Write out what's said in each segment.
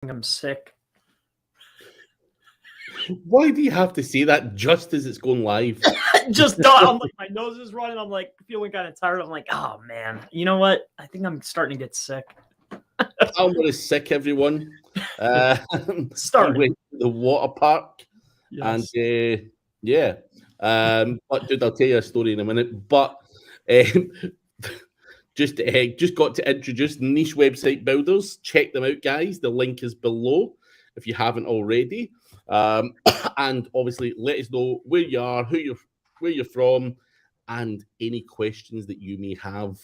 I'm sick. Why do you have to say that just as it's going live? I'm like, my nose is running. I'm like feeling kind of tired. I'm like, oh man, you know what? I think I'm starting to get sick. Palmer is sick, everyone. Starting. He went to the water park, Yes. and yeah. But dude, I'll tell you a story in a minute. But um, just got to introduce Niche Website Builders. Check them out, guys. The link is below if you haven't already. And obviously, let us know where you are, where you're from, and any questions that you may have.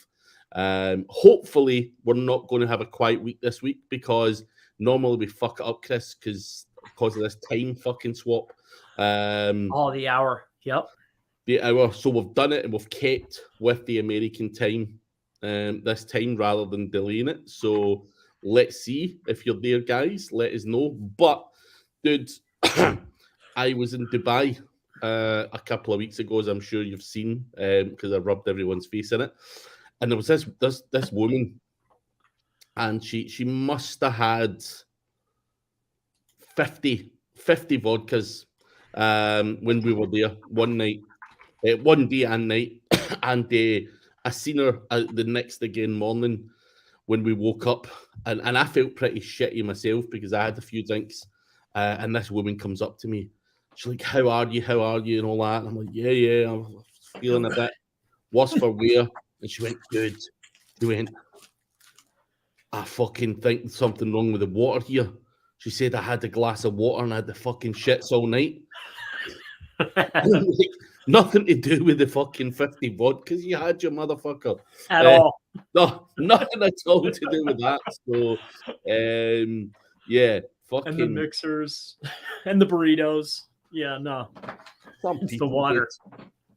Hopefully, we're not going to have a quiet week this week because normally we fuck it up, Chris, because of this time fucking swap. The hour. Yep. The hour. So we've done it and we've kept with the American time this time rather than delaying it. So let's see if you're there, guys. Let us know. But dude, I was in Dubai a couple of weeks ago, as I'm sure you've seen, because I rubbed everyone's face in it. And there was this woman, and she must have had 50 vodkas when we were there one night, one day and night. And I seen her the next again morning when we woke up, and I felt pretty shitty myself because I had a few drinks, and this woman comes up to me. She's like, how are you, and all that. And I'm like, yeah, I'm feeling a bit worse for wear. And she went, dude, I fucking think something wrong with the water here. She said I had a glass of water and I had the fucking shits all night. Like, nothing to do with the fucking 50 vodkas you had, your motherfucker. At all. No, nothing at all to do with that. So, yeah, fucking. And the mixers and the burritos. Yeah, no. It's the water.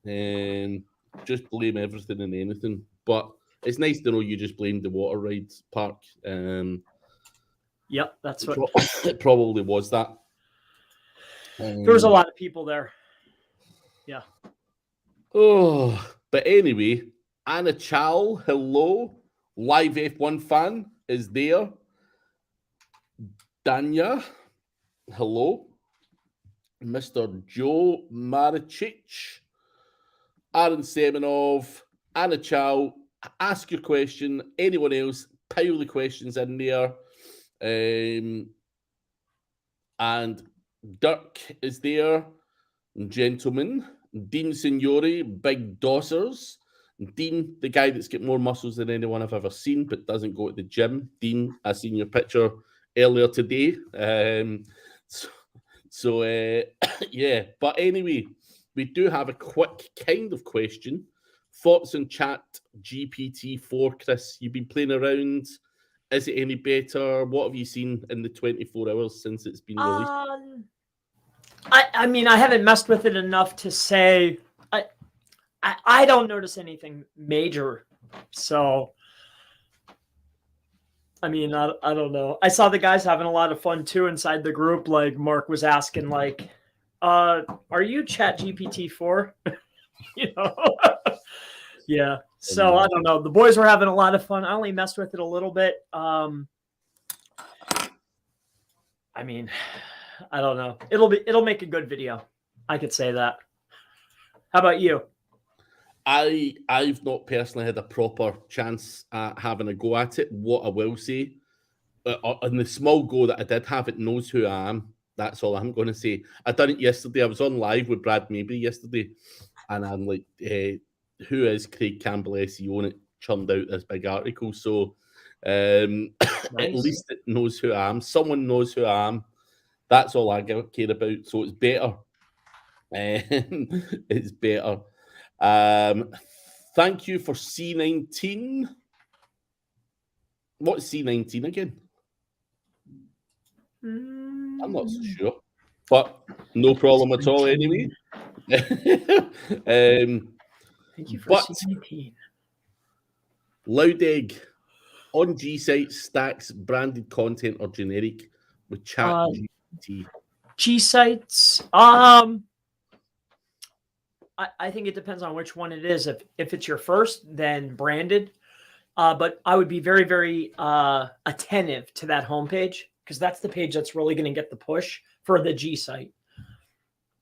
And just blame everything and anything. But it's nice to know you just blamed the water ride park. Yep, that's what it probably was. That there was a lot of people there. Yeah. Oh, but anyway, Anna Chow, hello. Live F1 fan is there. Danya, hello. Mr. Joe Marichich, Aaron Semenov, Anna Chow, ask your question. Anyone else, pile the questions in there. And Dirk is there. Gentlemen. Dean Signori, Big Dossers. Dean, the guy that's got more muscles than anyone I've ever seen, but doesn't go to the gym. Dean, I seen your picture earlier today. Yeah. But anyway, we do have a quick kind of question. Thoughts on ChatGPT-4, Chris? You've been playing around. Is it any better? What have you seen in the 24 hours since it's been released? I mean, I haven't messed with it enough to say. I don't notice anything major. So, I mean, I don't know. I saw the guys having a lot of fun too inside the group. Like Mark was asking, like, "Are you ChatGPT-4?" You know. Yeah. So I don't know. The boys were having a lot of fun. I only messed with it a little bit. I mean, I don't know. It'll make a good video. I could say that. How about you? I've not personally had a proper chance at having a go at it. What I will say, on the small go that I did have, it knows who I am. That's all I'm going to say. I done it yesterday. I was on live with Brad Mabry yesterday, and I'm like, who is Craig Campbell SEO? And it churned out this big article. So nice. At least it knows who I am. Someone knows who I am. That's all I care about. So it's better. It's better. Thank you for C19. What's C19 again? I'm not so sure, but no problem at all anyway. Thank you for C19. Loud Egg on G sites, stacks, branded content or generic with ChatGPT. G sites. I think it depends on which one it is. If it's your first, then branded. But I would be very, very attentive to that homepage because that's the page that's really going to get the push for the G site.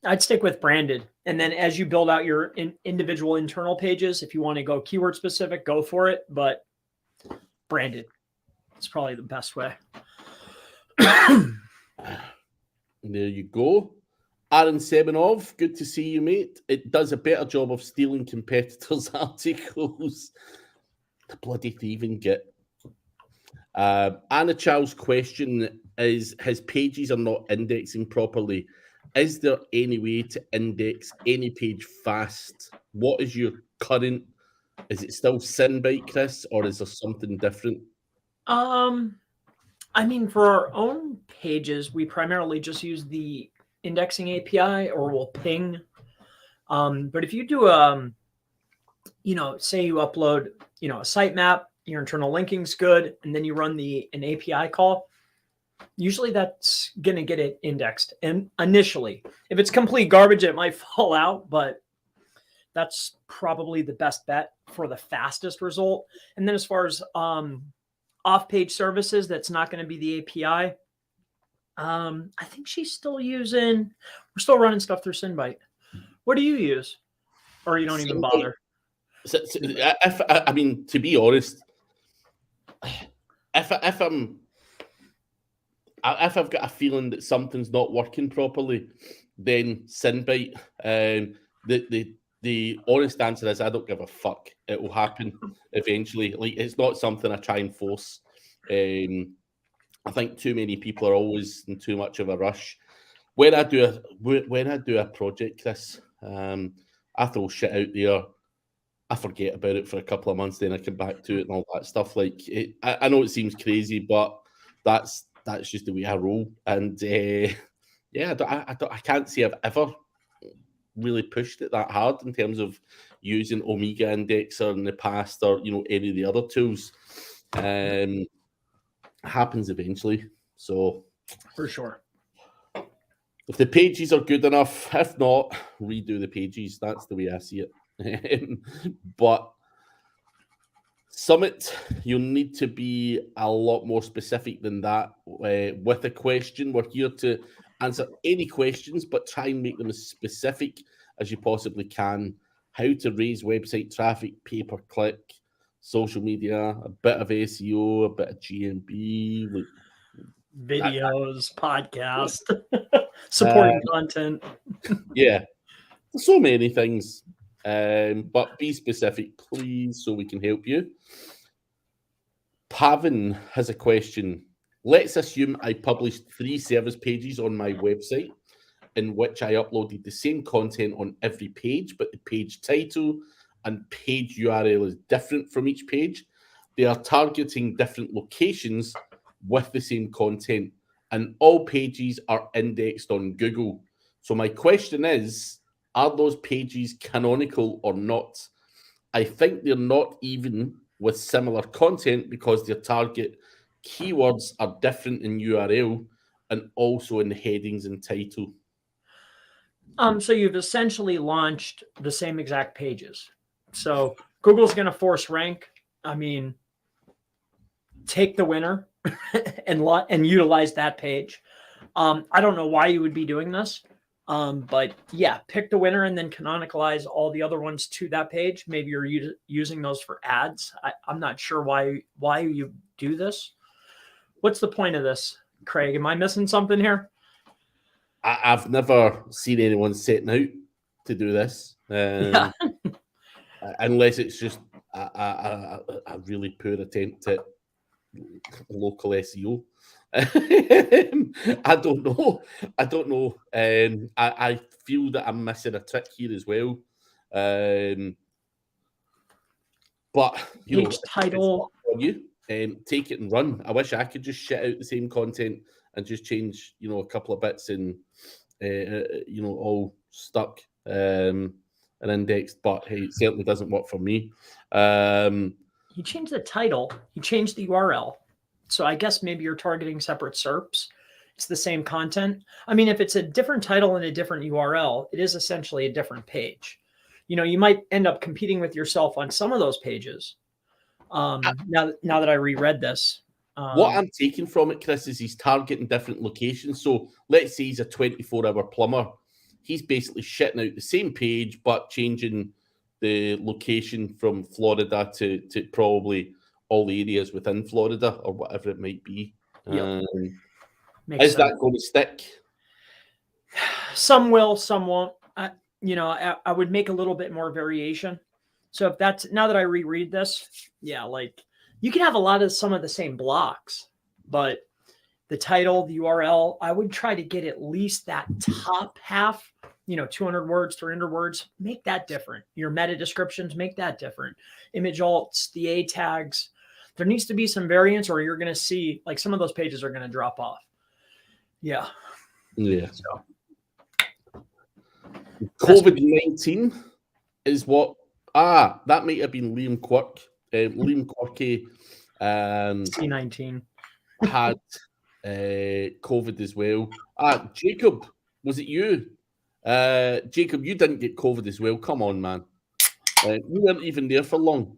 I'd stick with branded. And then as you build out your individual internal pages, if you want to go keyword specific, go for it. But branded is probably the best way. There you go. Aaron Semenov, good to see you, mate. It does a better job of stealing competitors' articles. The bloody thieving git. Anna Chow's question is, his pages are not indexing properly. Is there any way to index any page fast? What is your current? Is it still SynBite, Chris, or is there something different? I mean, for our own pages, we primarily just use the indexing API, or we'll ping. But if you do, say you upload, a sitemap, your internal linking's good, and then you run an API call, usually that's going to get it indexed. And initially, if it's complete garbage, it might fall out, but that's probably the best bet for the fastest result. And then as far as off-page services, that's not going to be the API. I think she's still we're still running stuff through SynBite. What do you use? Or you don't even bother? I mean, to be honest, if I've got a feeling that something's not working properly, then SynBite. The honest answer is I don't give a fuck. It will happen eventually. Like, it's not something I try and force. I think too many people are always in too much of a rush. When I do a project, Chris, I throw shit out there. I forget about it for a couple of months, then I come back to it and all that stuff. Like, I know it seems crazy, but that's just the way I roll. And I can't say I've ever really pushed it that hard in terms of using Omega Indexer in the past, or any of the other tools. Happens eventually. So for sure. If the pages are good enough, if not, redo the pages. That's the way I see it. But Summit, you'll need to be a lot more specific than that with a question. We're here to answer any questions, but try and make them as specific as you possibly can. How to raise website traffic, pay-per-click, social media, a bit of SEO, a bit of GMB, like videos, podcast, supporting content. Yeah, there's so many things. But be specific, please, so we can help you. Pavin has a question. Let's assume I published 3 service pages on my website in which I uploaded the same content on every page, but the page title and page URL is different from each page. They are targeting different locations with the same content, and all pages are indexed on Google. So my question is, are those pages canonical or not? I think they're not, even with similar content, because their target keywords are different in URL and also in the headings and title. So you've essentially launched the same exact pages. So Google's going to force rank. I mean, take the winner and utilize that page. I don't know why you would be doing this. But yeah, pick the winner and then canonicalize all the other ones to that page. Maybe you're using those for ads. I'm not sure why you do this. What's the point of this, Craig? Am I missing something here? I've never seen anyone setting out to do this, unless it's just a really poor attempt at local SEO. I don't know. I feel that I'm missing a trick here as well. But page title, take it and run. I wish I could just shit out the same content and just change, a couple of bits and all stuck and indexed. But hey, it certainly doesn't work for me. You change the title, you change the URL. So I guess maybe you're targeting separate SERPs. It's the same content. I mean, if it's a different title and a different URL, it is essentially a different page. You might end up competing with yourself on some of those pages. Now that I reread this, What I'm taking from it, Chris, is he's targeting different locations. So let's say he's a 24-hour plumber. He's basically shitting out the same page, but changing the location from Florida to probably all the areas within Florida or whatever it might be. Yep. Is that going to stick? Some will, some won't. I would make a little bit more variation. So if that's, now that I reread this, yeah, like you can have some of the same blocks, but the title, the URL, I would try to get at least that top half, 200 words, 300 words, make that different. Your meta descriptions, make that different. Image alts, the A tags, there needs to be some variance or you're going to see like some of those pages are going to drop off. Yeah. Yeah. So. COVID-19 is what, that might have been Liam Quirk. Liam Quirky C19 had COVID as well. Jacob, was it you? Jacob, you didn't get COVID as well. Come on, man. You weren't even there for long.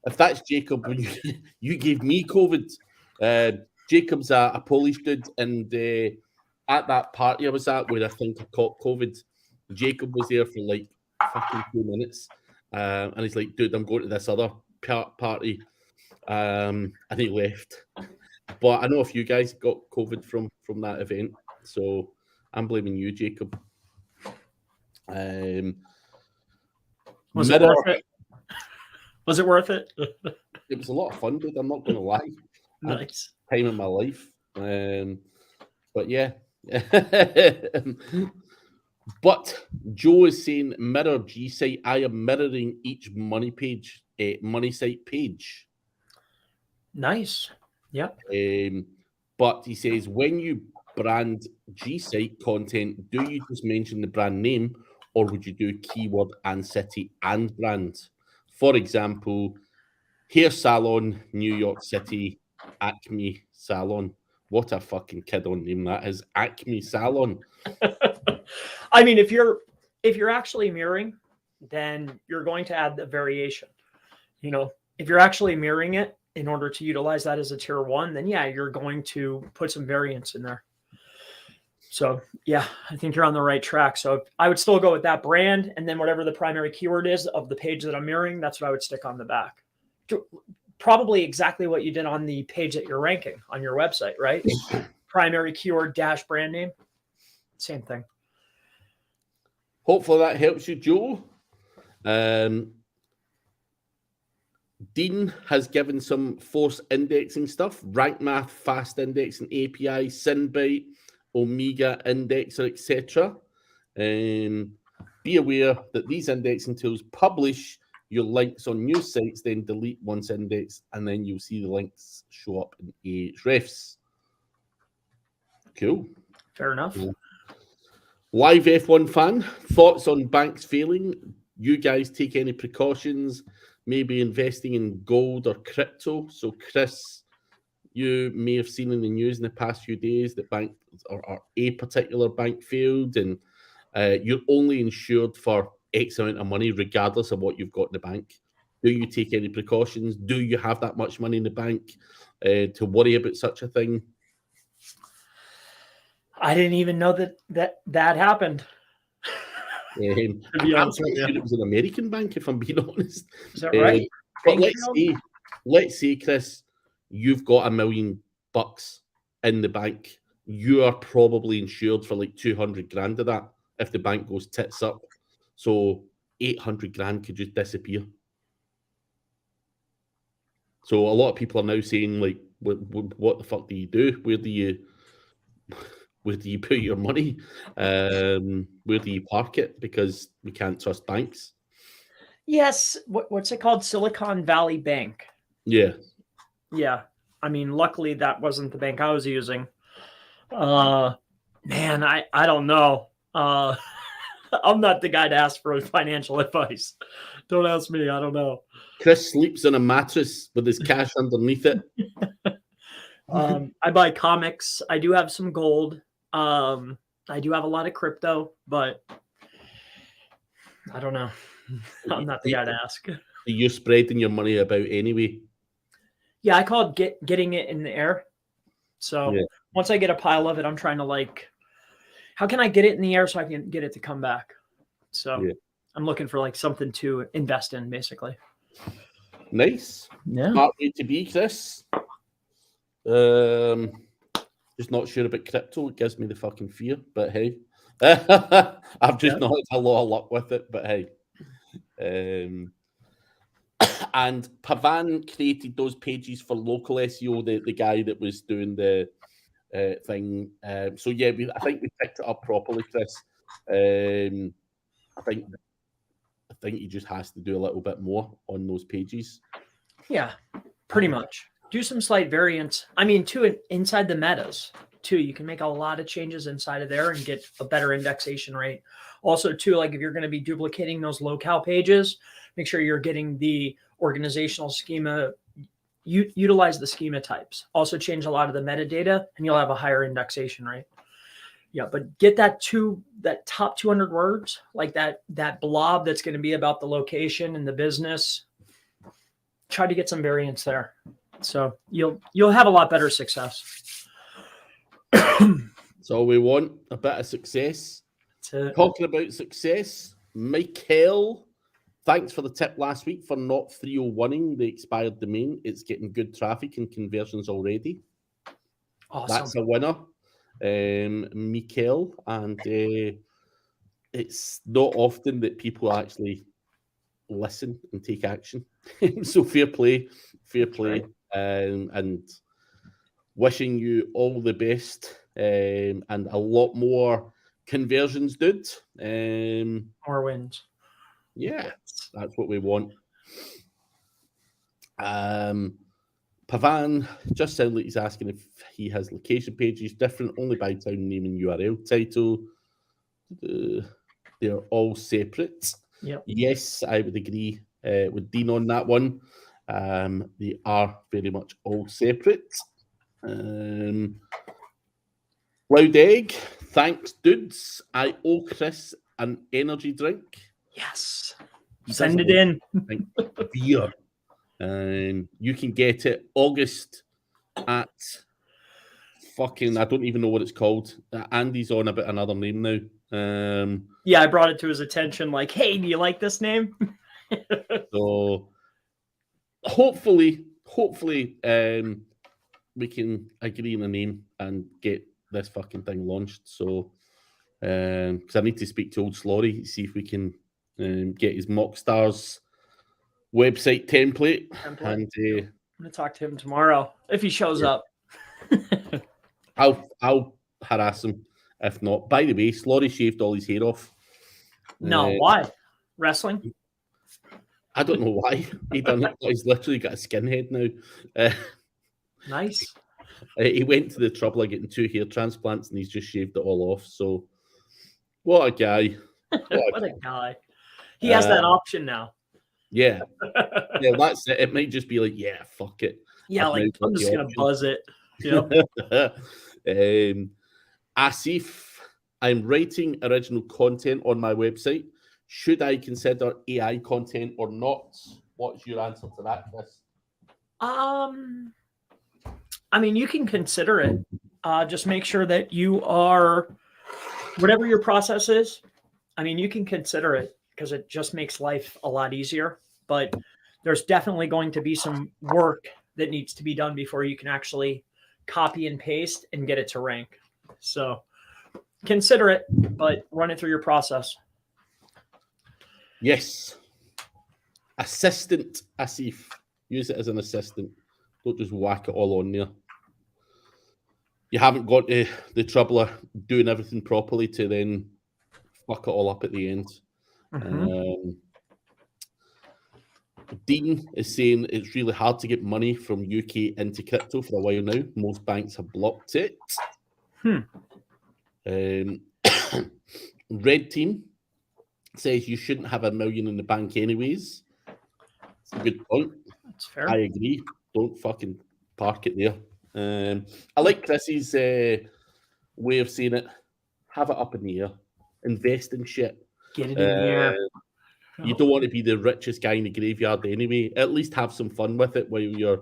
If that's Jacob, when you gave me COVID. Jacob's a Polish dude, and at that party I was at where I think I caught COVID, Jacob was there for like fucking 2 minutes. And he's like, dude, I'm going to this other party. And he left. But I know a few guys got COVID from that event. So I'm blaming you, Jacob. Was it worth it? Was it worth it? It was a lot of fun, dude. I'm not going to lie. Nice. Time in my life. But yeah. But Joe is saying, mirror G site. I am mirroring each money site page. Nice. Yep. But he says, when you brand G site content, do you just mention the brand name or would you do keyword and city and brand? For example, hair salon, New York City, Acme Salon. What a fucking kid on name that is. Acme Salon. I mean, if you're actually mirroring, then you're going to add the variation. If you're actually mirroring it in order to utilize that as a tier 1, then yeah, you're going to put some variance in there. So yeah, I think you're on the right track. So I would still go with that brand, and then whatever the primary keyword is of the page that I'm mirroring, that's what I would stick on the back. Probably exactly what you did on the page that you're ranking on your website, right? Primary keyword dash brand name. Same thing. Hopefully that helps you, Joe. Dean has given some force indexing stuff, rank math, fast indexing API, Synbite, Omega Indexer, etc. Be aware that these indexing tools publish your links on news sites, then delete once indexed, and then you'll see the links show up in Ahrefs. Cool. Fair enough. Cool. Live F1 fan, thoughts on banks failing? You guys take any precautions? Maybe investing in gold or crypto? So, Chris, you may have seen in the news in the past few days that bank or a particular bank failed, and you're only insured for X amount of money, regardless of what you've got in the bank. Do you take any precautions? Do you have that much money in the bank to worry about such a thing? I didn't even know that happened. I'm pretty sure it was an American bank, if I'm being honest. Is that right? But let's say, Chris, you've got $1 million in the bank. You are probably insured for like 200 grand of that if the bank goes tits up. So 800 grand could just disappear. So a lot of people are now saying, like, what the fuck do you do? Where do you put your money? Where do you park it? Because we can't trust banks. Yes. What's it called? Silicon Valley Bank. Yeah. Yeah. I mean, luckily that wasn't the bank I was using. Man, I don't know. I'm not the guy to ask for financial advice. Don't ask me. I don't know. Chris sleeps on a mattress with his cash underneath it. I buy comics. I do have some gold. I do have a lot of crypto, but I don't know. I'm not the guy to ask. You're spreading your money about anyway. Yeah, I call it getting it in the air. So once I get a pile of it, I'm trying to like, how can I get it in the air so I can get it to come back? So I'm looking for like something to invest in, basically. Nice. Yeah. Smart way to be, Chris. Just not sure about crypto. It gives me the fucking fear, but hey. I've just not had a lot of luck with it, but hey. And Pavan created those pages for local SEO, the guy that was doing the thing. So yeah, I think we picked it up properly, Chris. I think he just has to do a little bit more on those pages. Yeah, pretty much. Do some slight variants. I mean, too, inside the metas, too, you can make a lot of changes inside of there and get a better indexation rate. Also, too, like if you're going to be duplicating those locale pages, make sure you're getting the organizational schema. Utilize the schema types. Also change a lot of the metadata, and you'll have a higher indexation rate. Yeah, but get that top 200 words, like that blob that's going to be about the location and the business. Try to get some variance there, so you'll have a lot better success. So we want a bit of success. Talking about success, Michael, thanks for the tip last week for not 301ing the expired domain. It's getting good traffic and conversions already. Awesome. That's a winner, Michael, and it's not often that people actually listen and take action. So fair play, right. and wishing you all the best, and a lot more conversions, dude. More wins. Yeah, that's what we want. Pavan just sounded like he's asking if he has location pages different only by town name and URL title. They're all separate. Yep. Yes, I would agree with Dean on that one. They are very much all separate. Loud Egg, thanks, dudes. I owe Chris an energy drink. Yes. Send it in. Beer. You can get it August at fucking, I don't even know what it's called. Andy's on about another name now. Yeah, I brought it to his attention like, hey, do you like this name? So hopefully we can agree on a name and get this fucking thing launched. So because I need to speak to old Slory, see if we can get his Mockstars website template. And I'm gonna talk to him tomorrow if he shows up. I'll harass him if not. By the way, Slory shaved all his hair off. No, why? Wrestling? I don't know why he done it. He's literally got a skinhead now. Nice. He went to the trouble of getting 2 hair transplants and he's just shaved it all off. So, what a guy. What a guy. He has that option now. Yeah. Yeah, that's it. It might just be like, yeah, fuck it. Yeah, like I'm just going to buzz it. Yep. Asif, I'm writing original content on my website. Should I consider AI content or not? What's your answer to that, Chris? I mean, you can consider it. Just make sure that you are, whatever your process is, I mean, you can consider it because it just makes life a lot easier. But there's definitely going to be some work that needs to be done before you can actually copy and paste and get it to rank. So consider it, but run it through your process. Yes. Assistant Asif. Use it as an assistant. Don't just whack it all on there. You haven't got the trouble of doing everything properly to then fuck it all up at the end. Mm-hmm. Dean is saying it's really hard to get money from UK into crypto for a while now. Most banks have blocked it. Red Team says you shouldn't have $1 million in the bank anyways. It's a good point. That's fair. I agree. Don't fucking park it there. I like Chris's way of saying it. Have it up in the air. Invest in shit. Get it in the air. You don't want to be the richest guy in the graveyard anyway. At least have some fun with it while you're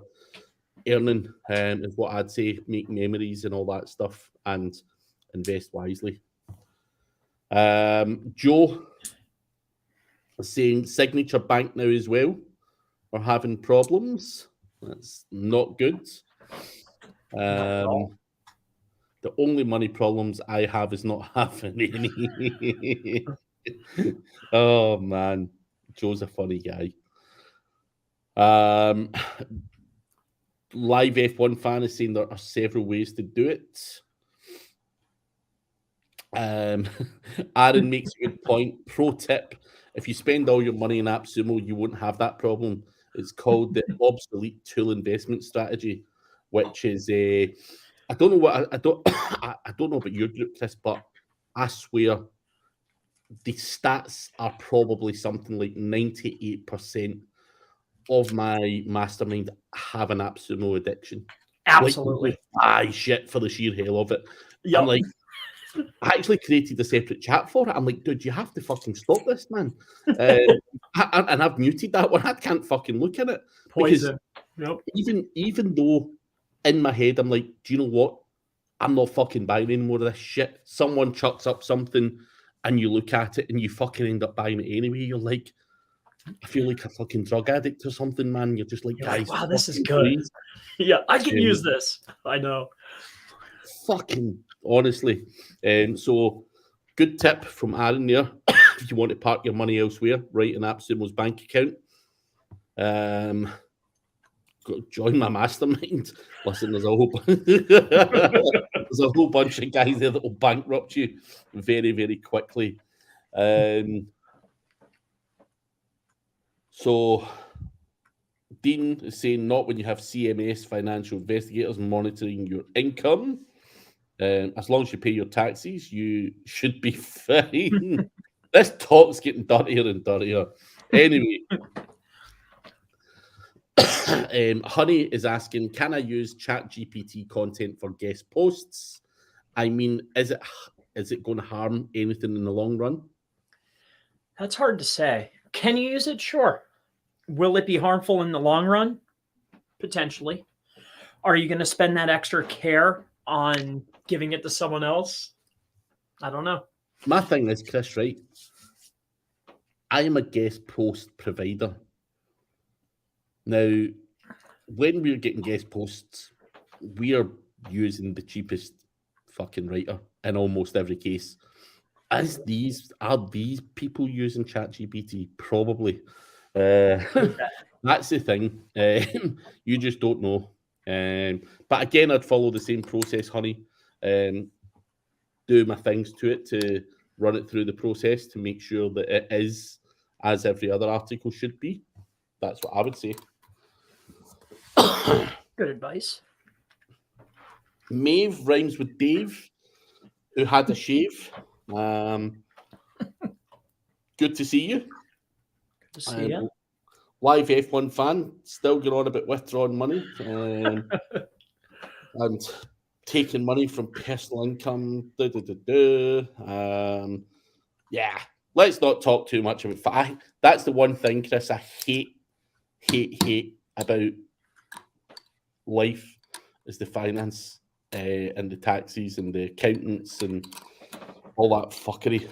earning is what I'd say. Make memories and all that stuff, and invest wisely. Joe is saying Signature Bank now as well are having problems. That's not good. The only money problems I have is not having any. Oh man, Joe's a funny guy. Live F1 fan is saying there are several ways to do it. Aaron makes a good point. Pro tip: if you spend all your money in AppSumo, you won't have that problem. It's called the obsolete tool investment strategy, which is a. I don't know what I don't. I don't know about your group, Chris, but I swear the stats are probably something like 98% of my mastermind have an AppSumo addiction. Absolutely. Like, buy shit for the sheer hell of it. Yep. I'm like, I actually created a separate chat for it. I'm like, dude, you have to fucking stop this, man. And I've muted that one. I can't fucking look at it. Poison. Because even though in my head I'm like, do you know what? I'm not fucking buying any more of this shit. Someone chucks up something and you look at it and you fucking end up buying it anyway. You're like, I feel like a fucking drug addict or something, man. You're just like, guys, wow, this is good. Please. Yeah, I can use this. I know. Fucking honestly. So good tip from Aaron there. If you want to park your money elsewhere, right in AppSumo's bank account. Join my mastermind. Listen, there's a whole bunch of guys there that will bankrupt you very, very quickly. So Dean is saying not when you have CMS financial investigators monitoring your income. As long as you pay your taxes, you should be fine. This talk's getting dirtier and dirtier. Anyway, Honey is asking, can I use ChatGPT content for guest posts? I mean, is it going to harm anything in the long run? That's hard to say. Can you use it? Sure. Will it be harmful in the long run? Potentially. Are you going to spend that extra care on giving it to someone else? I don't know. My thing is, Chris, right? I am a guest post provider. Now, when we're getting guest posts, we are using the cheapest fucking writer in almost every case. Are these people using ChatGPT? Probably. That's the thing. You just don't know. But again, I'd follow the same process, Honey. Do my things to it to run it through the process to make sure that it is as every other article should be. That's what I would say. Good advice. Maeve rhymes with Dave, who had a shave. Good to see you. Good to see you. Live F1 fan, still going on about withdrawing money and taking money from personal income. Yeah, let's not talk too much about it. That's the one thing, Chris, I hate about life is the finance and the taxes and the accountants and all that fuckery.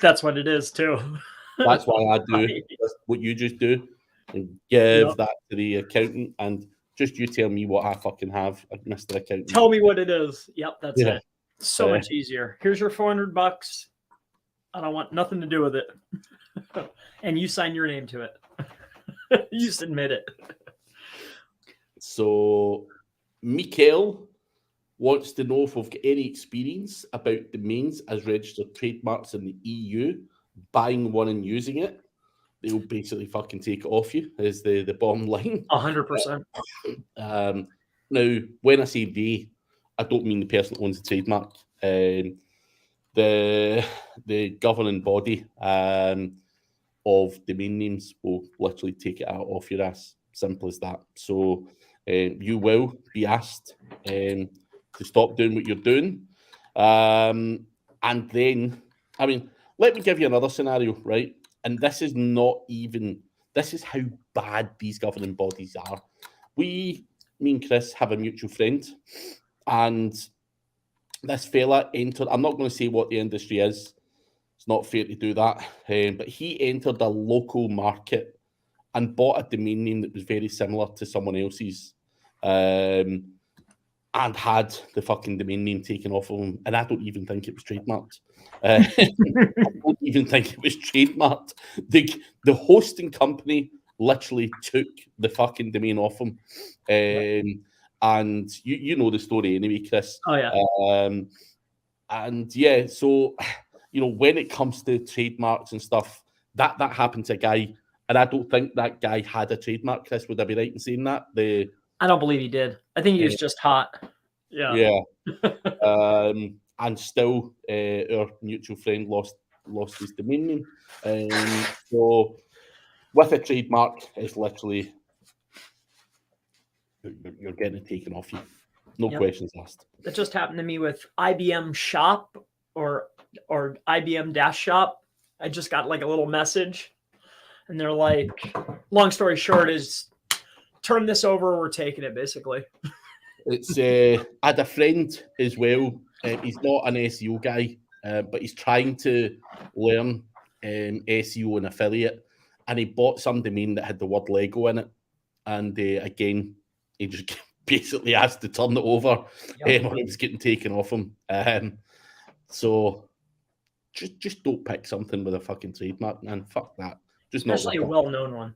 That's what it is too. That's why I do what you just do and give that to the accountant and just you tell me what I fucking have, Mr. Accountant. Tell me what it is. Yep, that's it. So much easier. Here's your $400. I don't want nothing to do with it. And you sign your name to it. You submit it. So, Mikael wants to know if we've got any experience about domains as registered trademarks in the EU, buying one and using it. They'll basically fucking take it off you, is the bottom line. 100%. Now, when I say they, I don't mean the person that owns the trademark. The governing body of domain names will literally take it out off your ass. Simple as that. So you will be asked to stop doing what you're doing. And then, I mean, let me give you another scenario, right? And this is how bad these governing bodies are. me and Chris have a mutual friend, and this fella entered. I'm not going to say what the industry is. It's not fair to do that. But he entered a local market and bought a domain name that was very similar to someone else's, and had the fucking domain name taken off of him. And I don't even think it was trademarked. I don't even think it was trademarked. The hosting company literally took the fucking domain off him. And you know the story anyway, Chris. Oh, yeah. And yeah, so, when it comes to trademarks and stuff, that happened to a guy, and I don't think that guy had a trademark, Chris. Would I be right in saying that? I don't believe he did. I think he was just hot. Yeah. And still, our mutual friend lost his domain name. So with a trademark, it's literally you're getting it taken off you. No questions asked. That just happened to me with IBM Shop or IBM Dash Shop. I just got like a little message, and they're like, long story short is, turn this over, we're taking it, basically. It's I had a friend as well. He's not an SEO guy, but he's trying to learn SEO and affiliate, and he bought some domain that had the word Lego in it, and again, he just basically asked to turn it over when it was getting taken off him. So just don't pick something with a fucking trademark, man. Fuck that. Just not especially a well-known one.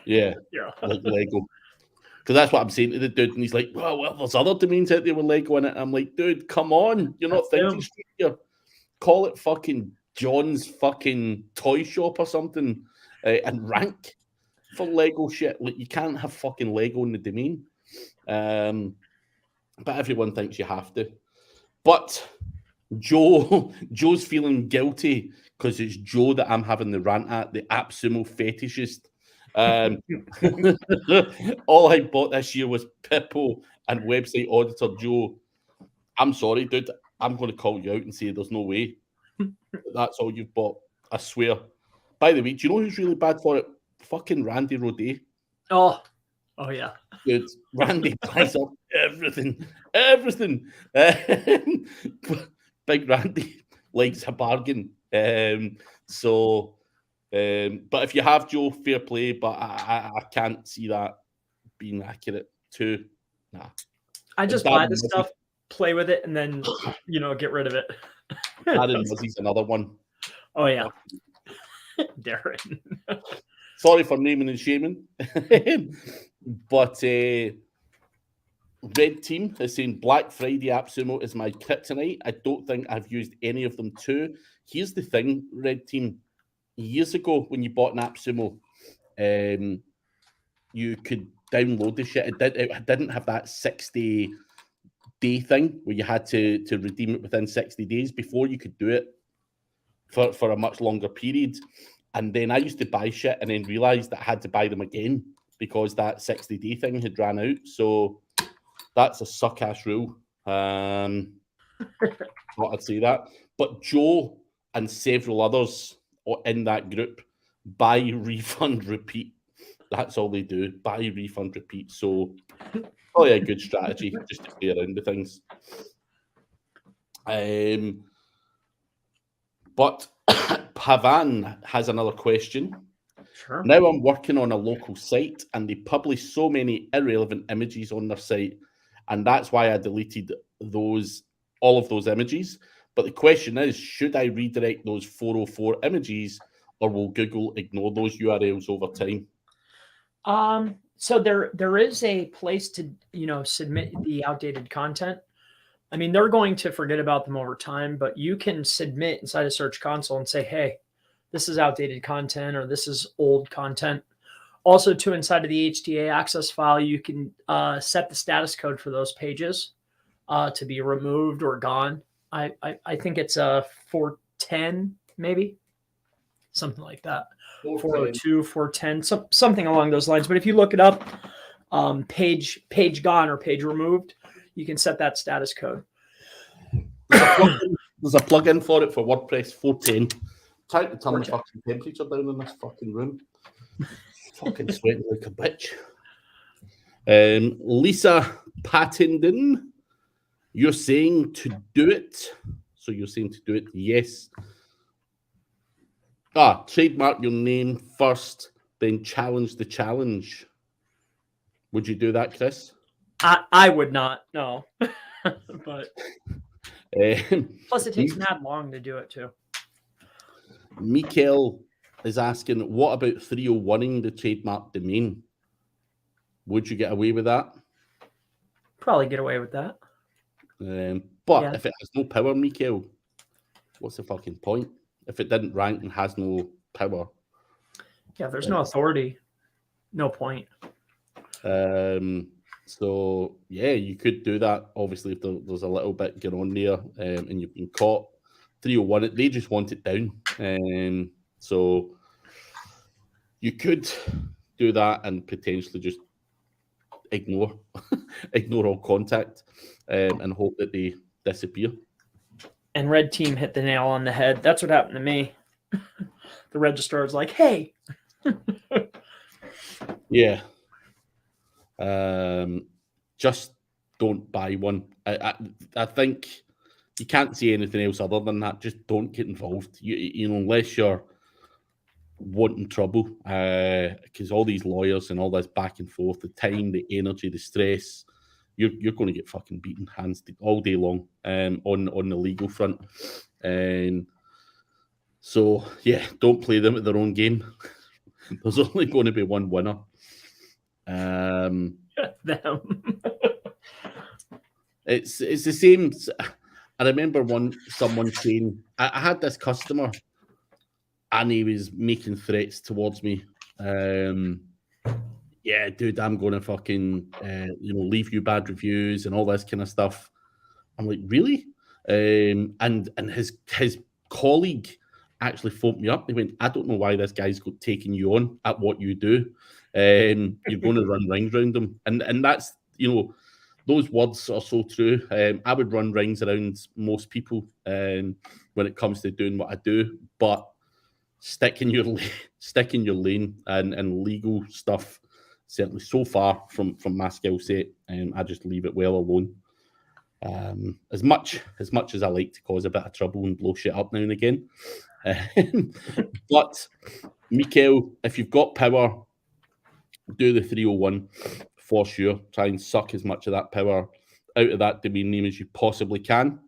Yeah, like Lego. Because that's what I'm saying to the dude, and he's like, well, there's other domains out there with Lego in it. I'm like, dude, come on. You're not thinking straight here. Call it fucking John's fucking toy shop or something, and rank for Lego shit. Like, you can't have fucking Lego in the domain. But everyone thinks you have to. But Joe's feeling guilty because it's Joe that I'm having the rant at, the AppSumo fetishist. All I bought this year was Pippo and website auditor Joe. I'm sorry, dude. I'm going to call you out and say there's no way. That's all you've bought. I swear. By the way, do you know who's really bad for it? Fucking Randy Rodet. Oh yeah. Dude, Randy buys up everything. Big Randy likes a bargain. But if you have Joe, fair play, but I can't see that being accurate too. Nah. I just buy the stuff, play with it, and then get rid of it. Darren Muzzy's another one. Oh yeah. Darren. Sorry for naming and shaming. But Red Team is saying Black Friday AppSumo is my kryptonite. I don't think I've used any of them too. Here's the thing, Red Team. Years ago, when you bought an AppSumo, you could download the shit. It didn't have that 60-day thing where you had to redeem it within 60 days. Before, you could do it for a much longer period. And then I used to buy shit and then realised that I had to buy them again because that 60-day thing had ran out. So that's a suck-ass rule. Thought I'd say that. But Joe and several others in that group buy, refund, repeat. That's all they do. Buy, refund, repeat. So probably a good strategy just to play around with things. But Pavan has another question. Sure. Now I'm working on a local site and they publish so many irrelevant images on their site, and that's why I deleted all of those images. But the question is, should I redirect those 404 images, or will Google ignore those URLs over time? So there is a place to submit the outdated content. I mean, they're going to forget about them over time, but you can submit inside a Search Console and say, hey, this is outdated content or this is old content. Also, too, inside of the HTA access file, you can set the status code for those pages to be removed or gone. I think it's a 410, maybe something like that. 402, 410, something along those lines. But if you look it up, page gone or page removed, you can set that status code. There's a plugin for it for WordPress 410. Trying to turn the fucking temperature down in this fucking room. Fucking sweating like a bitch. Lisa Pattenden, you're saying to do it. So you're saying to do it, yes. Trademark your name first, then challenge the challenge. Would you do that, Chris? I would not, no. But plus it takes Mi- mad long to do it too. Mikael is asking, what about 301ing the trademark domain? Would you get away with that? Probably get away with that. But Yeah. if it has no power, Mikael, what's the fucking point? If it didn't rank and has no power. Yeah, if there's no authority, no point. So yeah, you could do that. Obviously, if there's a little bit going on there, and you've been caught. 301, they just want it down. So you could do that and potentially just ignore all contact, and hope that they disappear. And Red Team hit the nail on the head. That's what happened to me. The registrar is like, hey. Yeah. Just don't buy one. I think you can't say anything else other than that. Just don't get involved. You know, unless you're wanting trouble, because all these lawyers and all this back and forth, the time, the energy, the stress, you're going to get fucking beaten hands all day long, on the legal front. And so yeah, don't play them at their own game. There's only going to be one winner. Them. It's the same. I remember someone saying, I had this customer and he was making threats towards me. Yeah, dude, I'm going to fucking, leave you bad reviews and all this kind of stuff. I'm like, really? And his colleague actually phoned me up. He went, I don't know why this guy's taking you on at what you do. You're going to run rings around him. And that's, those words are so true. I would run rings around most people when it comes to doing what I do, but stick in your lane and legal stuff, certainly so far from my skill set, I just leave it well alone. As much as I like to cause a bit of trouble and blow shit up now and again. But Mikael, if you've got power, do the 301 for sure. Try and suck as much of that power out of that domain name as you possibly can.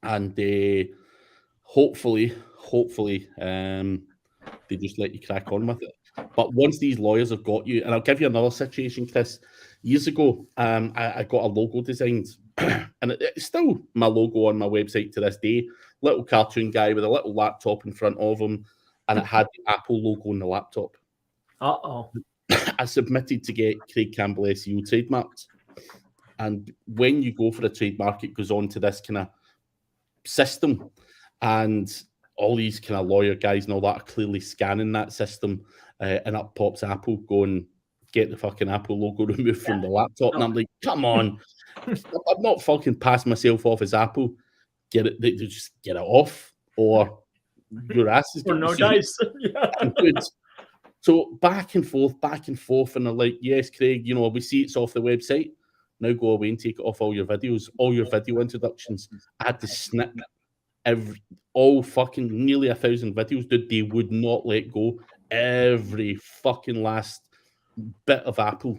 And hopefully, they just let you crack on with it. But once these lawyers have got you, and I'll give you another situation, Chris. Years ago, I got a logo designed, and it's still my logo on my website to this day. Little cartoon guy with a little laptop in front of him, and it had the Apple logo on the laptop. Uh-oh. I submitted to get Craig Campbell SEO trademarked. And when you go for a trademark, it goes on to this kind of system. And all these kind of lawyer guys and all that are clearly scanning that system. And up pops Apple going, get the fucking Apple logo removed from the laptop. And I'm like, come on. I'm not fucking passing myself off as Apple. Get it, just get it off. Or your ass is Or no dice. Yeah. So back and forth, and they're like, yes, Craig, we see it's off the website. Now go away and take it off all your videos, all your video introductions. I had to snip all fucking nearly 1,000 videos, dude. They would not let go. Every fucking last bit of Apple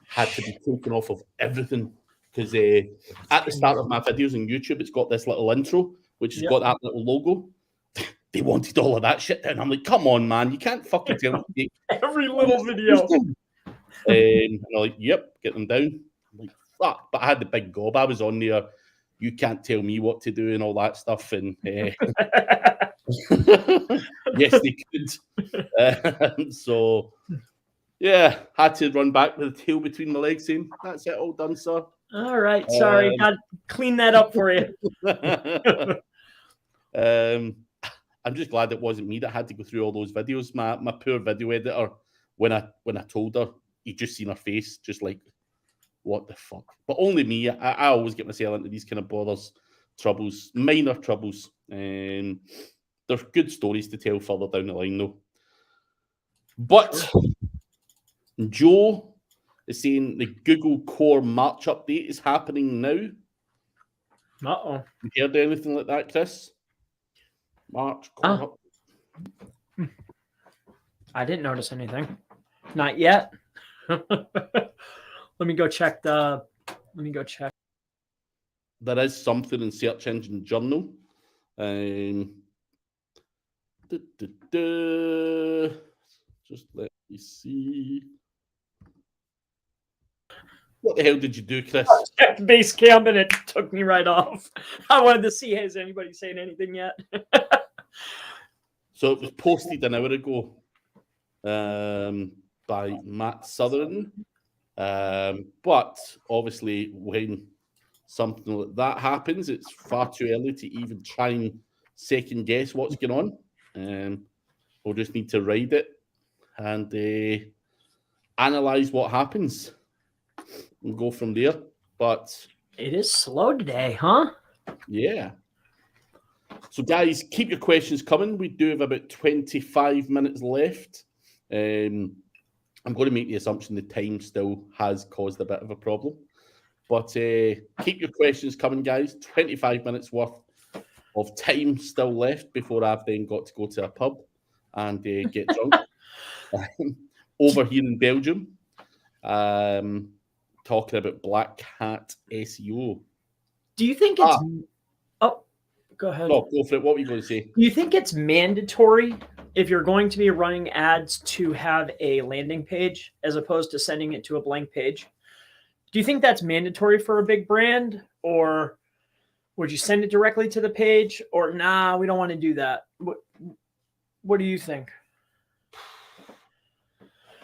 had to be taken off of everything. Because at the start of my videos on YouTube, it's got this little intro, which has got that little logo. They wanted all of that shit down. I'm like, come on, man. You can't fucking tell me. Every little video. And they're like, yep, get them down. I'm like, fuck. But I had the big gob. I was on there. You can't tell me what to do and all that stuff. And yes, they could. So, yeah, had to run back with the tail between my legs saying, that's it, all done, sir. All right. Sorry. Got to clean that up for you. I'm just glad it wasn't me that had to go through all those videos. My poor video editor, when I told her, he just seen her face, just like, what the fuck? But only me. I always get myself into these kind of troubles, minor troubles. There's good stories to tell further down the line, though. But Joe is saying the Google Core March update is happening now. Uh-oh. You heard anything like that, Chris? March Core update. I didn't notice anything. Not yet. Let me go check. There is something in Search Engine Journal. Just let me see. What the hell did you do, Chris? I checked Basecamp and it took me right off. I wanted to see, has anybody saying anything yet? So it was posted an hour ago by Matt Southern. But obviously, when something like that happens, it's far too early to even try and second guess what's going on. We'll just need to ride it and analyze what happens and go from there. But it is slow today, huh? Yeah. So, guys, keep your questions coming. We do have about 25 minutes left. I'm going to make the assumption the time still has caused a bit of a problem. But keep your questions coming, guys. 25 minutes worth of time still left before I've then got to go to a pub and get drunk. Over here in Belgium, talking about Black Hat SEO. Do you think it's... Oh, go ahead. No, go for it. What were you going to say? Do you think it's mandatory if you're going to be running ads to have a landing page as opposed to sending it to a blank page? Do you think that's mandatory for a big brand, or would you send it directly to the page, or nah, we don't want to do that? What do you think?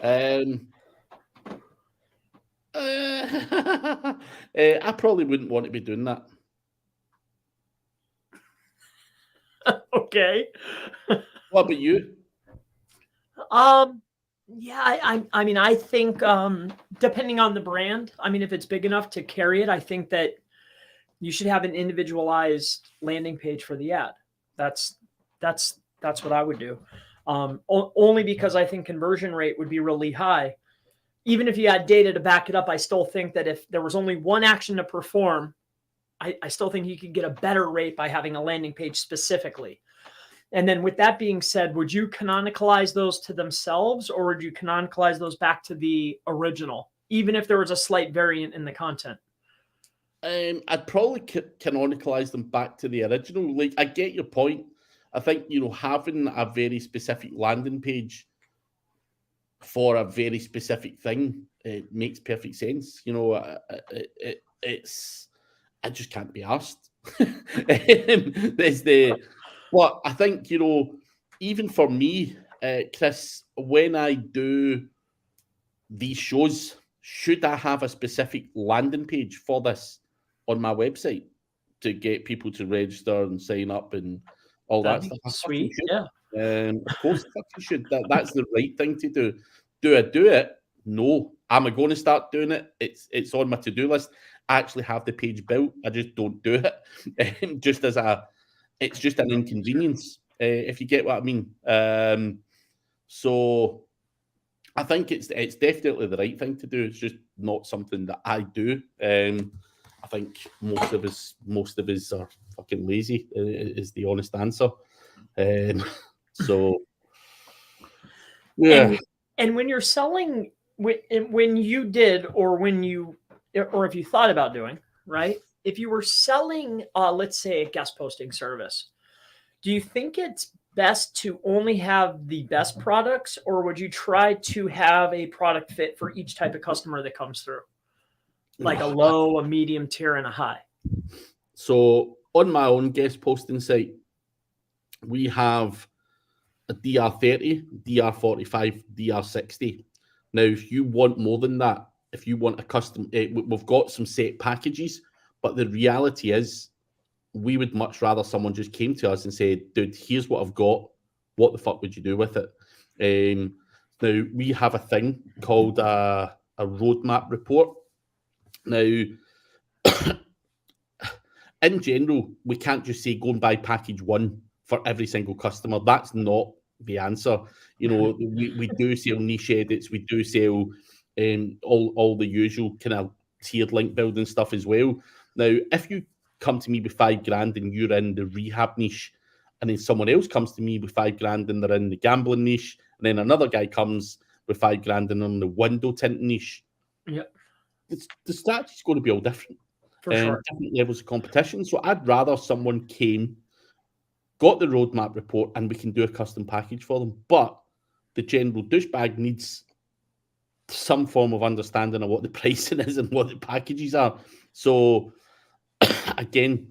I probably wouldn't want to be doing that. Okay. What about you? Yeah, I mean, I think depending on the brand, I mean, if it's big enough to carry it, I think that you should have an individualized landing page for the ad. That's what I would do. Only because I think conversion rate would be really high. Even if you had data to back it up, I still think that if there was only one action to perform, I still think you could get a better rate by having a landing page specifically. And then with that being said, would you canonicalize those to themselves, or would you canonicalize those back to the original, even if there was a slight variant in the content? I'd probably canonicalize them back to the original. Like, I get your point. I think, having a very specific landing page for a very specific thing, it makes perfect sense. I just can't be asked. But I think, even for me, Chris, when I do these shows, should I have a specific landing page for this on my website to get people to register and sign up and all that stuff? Sweet, yeah. Of course, I should. That's the right thing to do. Do I do it? No. Am I going to start doing it? It's on my to-do list. I actually have the page built. I just don't do it. It's just an inconvenience, if you get what I mean. So I think it's definitely the right thing to do. It's just not something that I do. I think most of us are fucking lazy, is the honest answer. So yeah. And when you're selling, when you did, or if you thought about doing, right? If you were selling, let's say, a guest posting service, do you think it's best to only have the best products, or would you try to have a product fit for each type of customer that comes through? Like a low, a medium tier, and a high? So on my own guest posting site, we have a DR30, DR45, DR60. Now, if you want more than that, if you want a custom, we've got some set packages, but the reality is we would much rather someone just came to us and said, dude, here's what I've got. What the fuck would you do with it? Now, we have a thing called a roadmap report. Now, in general, we can't just say go and buy package 1 for every single customer. That's not the answer. We do sell niche edits. We do sell all the usual kind of tiered link building stuff as well. Now, if you come to me with $5,000 and you're in the rehab niche, and then someone else comes to me with $5,000 and they're in the gambling niche, and then another guy comes with $5,000 and on the window tint niche, the strategy's going to be all different. For sure. Different levels of competition. So I'd rather someone came, got the roadmap report, and we can do a custom package for them. But the general douchebag needs some form of understanding of what the pricing is and what the packages are. So again,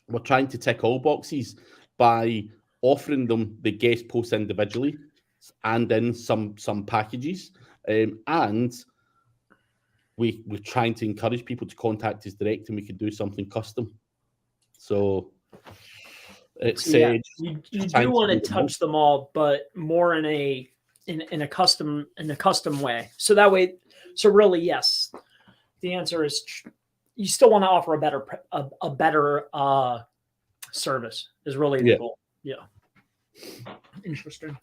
we're trying to tick all boxes by offering them the guest posts individually and in some packages. And we're trying to encourage people to contact us direct, and we can do something custom. So it's you do want to touch them all, but more in a custom way. So that way, so really, yes, the answer is you still want to offer a better service is really the goal. Yeah. Interesting.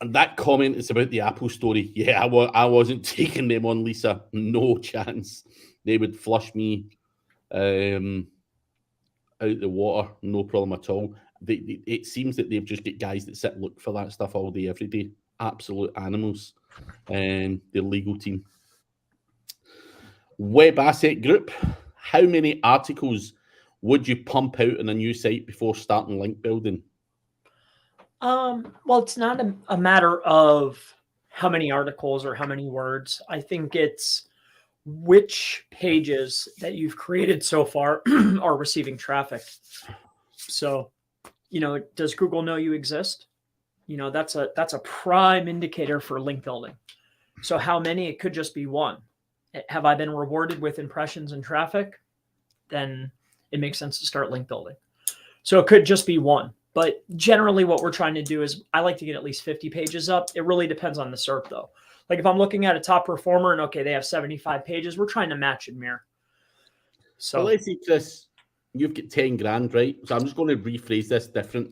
And that comment is about the Apple story. Yeah, I wasn't taking them on, Lisa. No chance. They would flush me out the water. No problem at all. It seems that they've just got guys that sit and look for that stuff all day, every day. Absolute animals. And the legal team. Web Asset Group. How many articles would you pump out on a new site before starting link building? Well, it's not a matter of how many articles or how many words. I think it's which pages that you've created so far are receiving traffic. So, does Google know you exist? That's a prime indicator for link building. So how many? It could just be one. Have I been rewarded with impressions and traffic? Then it makes sense to start link building. So it could just be one. But generally what we're trying to do is I like to get at least 50 pages up. It really depends on the SERP though. Like if I'm looking at a top performer and okay, they have 75 pages, we're trying to match and mirror. So let's see, Chris, you've got 10 grand, right? So I'm just going to rephrase this different.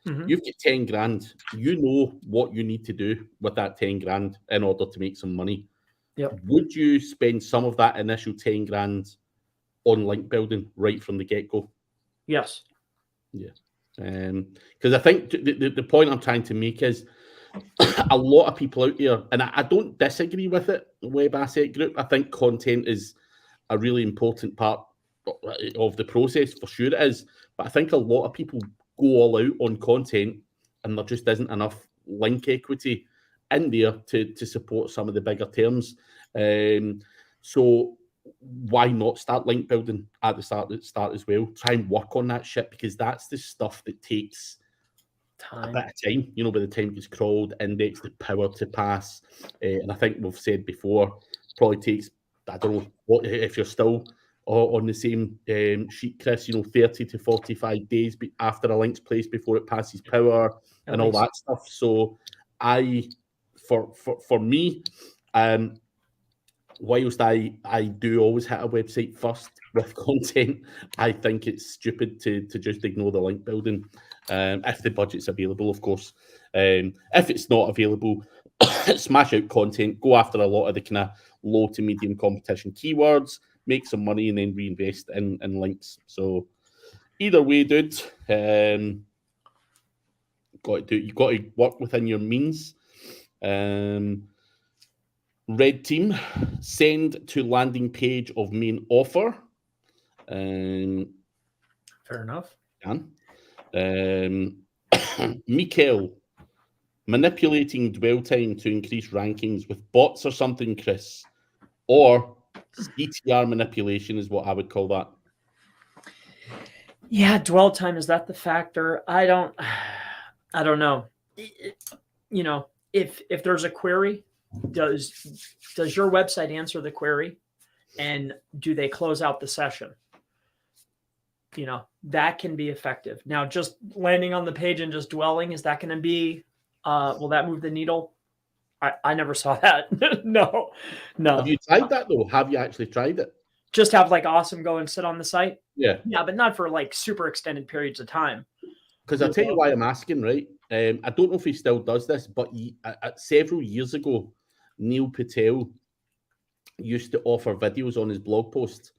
Mm-hmm. You've got 10 grand. You know what you need to do with that 10 grand in order to make some money. Yep. Would you spend some of that initial 10 grand on link building right from the get-go? Yes. Yeah. Because I think the point I'm trying to make is a lot of people out there, and I don't disagree with it, Web Asset Group. I think content is a really important part of the process, for sure it is. But I think a lot of people go all out on content and there just isn't enough link equity in there to support some of the bigger terms. So why not start link building at the start as well? Try and work on that shit, because that's the stuff that takes a bit of time. By the time it gets crawled, indexed, the power to pass. And I think we've said before, probably takes, I don't know, what if you're still on the same sheet, Chris, 30 to 45 days after a link's placed before it passes power and all that stuff. So for me, whilst I do always hit a website first with content, I think it's stupid to just ignore the link building, if the budget's available, of course. If it's not available, smash out content, go after a lot of the kind of low to medium competition keywords, make some money, and then reinvest in links. So either way, dude, you've got to work within your means. Red team, send to landing page of main offer. Fair enough. Mikael, manipulating dwell time to increase rankings with bots or something, Chris, or CTR manipulation is what I would call that. Yeah, dwell time, is that the factor? I don't know. If there's a query, does your website answer the query, and do they close out the session? That can be effective. Now, just landing on the page and just dwelling, is that going to be, will that move the needle? I never saw that. No. Have you tried that though? Have you actually tried it? Just have like Awesome go and sit on the site? Yeah, but not for like super extended periods of time. Because I'll tell you why I'm asking, right? I don't know if he still does this, but several years ago, Neil Patel used to offer videos on his blog post,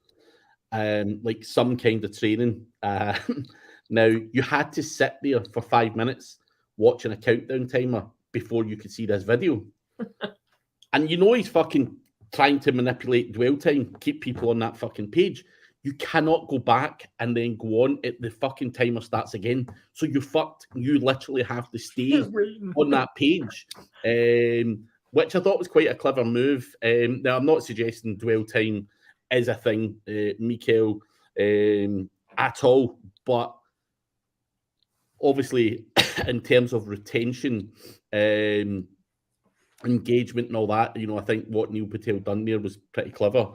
like some kind of training. Now, you had to sit there for 5 minutes watching a countdown timer before you could see this video. And you know he's fucking trying to manipulate dwell time, keep people on that fucking page. You cannot go back and then go on. The fucking timer starts again. So you're fucked. You literally have to stay on that page, which I thought was quite a clever move. Now, I'm not suggesting dwell time is a thing, Mikael, at all. But obviously, in terms of retention, engagement and all that, I think what Neil Patel done there was pretty clever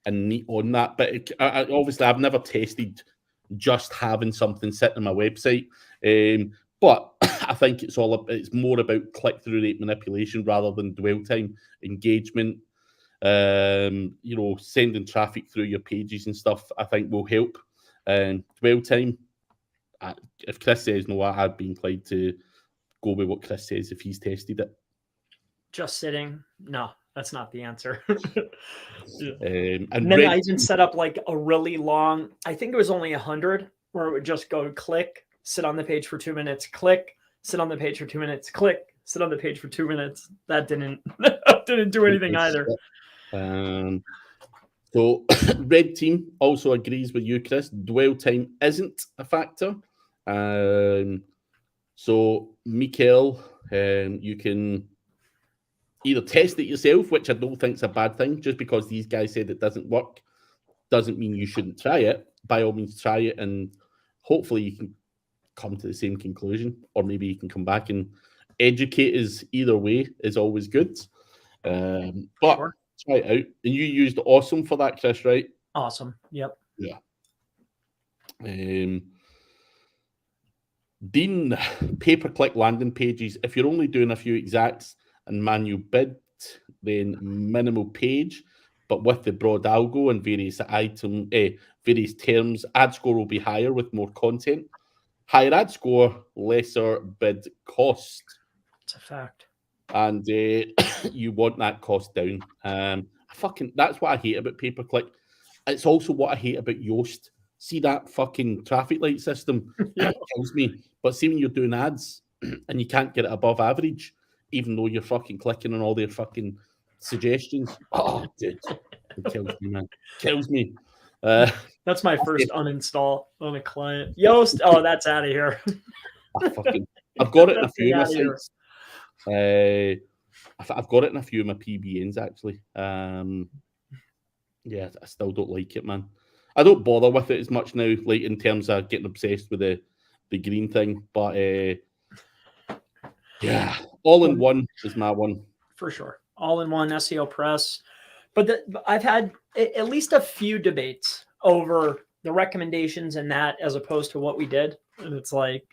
and neat on that. But obviously, I've never tested just having something sitting on my website. But I think it's more about click-through rate manipulation rather than dwell time, engagement. Sending traffic through your pages and stuff, I think will help. Dwell time, if Chris says no, I'd be inclined to go with what Chris says if he's tested it. Just sitting? No, that's not the answer. And then I even set up like a really long, I think it was only 100, where it would just go click, sit on the page for 2 minutes, click, sit on the page for 2 minutes, click, sit on the page for 2 minutes. That didn't do anything either. So Red Team also agrees with you, Chris. Dwell time isn't a factor. So Mikael, you can either test it yourself, which I don't think is a bad thing. Just because these guys said it doesn't work doesn't mean you shouldn't try it. By all means, try it, and hopefully you can come to the same conclusion, or maybe you can come back and educate us. Either way is always good. But sure. Try it out. And you used Awesome for that, Chris, right? Awesome. Yep. Yeah. Dean, pay-per-click landing pages. If you're only doing a few exacts and manual bid, then minimal page, but with the broad algo and various terms, ad score will be higher with more content. Higher ad score, lesser bid cost. It's a fact. And you want that cost down. That's what I hate about pay-per-click. It's also what I hate about Yoast. See that fucking traffic light system? It kills me. But see when you're doing ads and you can't get it above average, even though you're fucking clicking on all their fucking suggestions. Oh, dude. It kills me, man. Kills me. That's my first uninstall on a client. Yoast, that's out of here. I've got it in a few of my sites. I've got it in a few of my PBNs, actually. Yeah, I still don't like it, man. I don't bother with it as much now, like in terms of getting obsessed with the green thing. But yeah, all-in-one is my one. For sure. All-in-one SEO Press. But I've had at least a few debates over the recommendations and that as opposed to what we did. And it's like,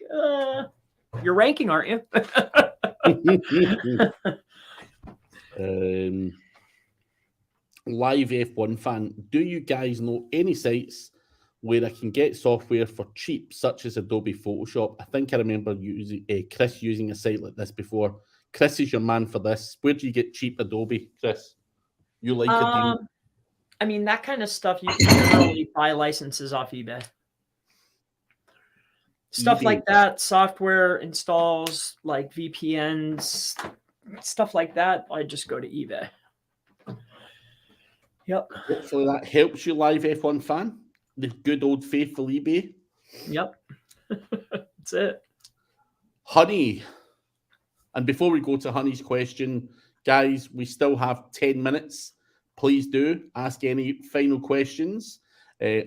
you're ranking, aren't you? Live F1 fan, do you guys know any sites where I can get software for cheap, such as Adobe Photoshop? I think I remember Chris using a site like this before. Chris is your man for this. Where do you get cheap Adobe, Chris? You like it? I mean, that kind of stuff you can generally buy licenses off eBay. Stuff like that, software installs, like VPNs, stuff like that, I just go to eBay. Yep. Hopefully that helps you, Live F1 fan. The good old faithful eBay. Yep. That's it. Honey. And before we go to Honey's question, guys, we still have 10 minutes. Please do ask any final questions.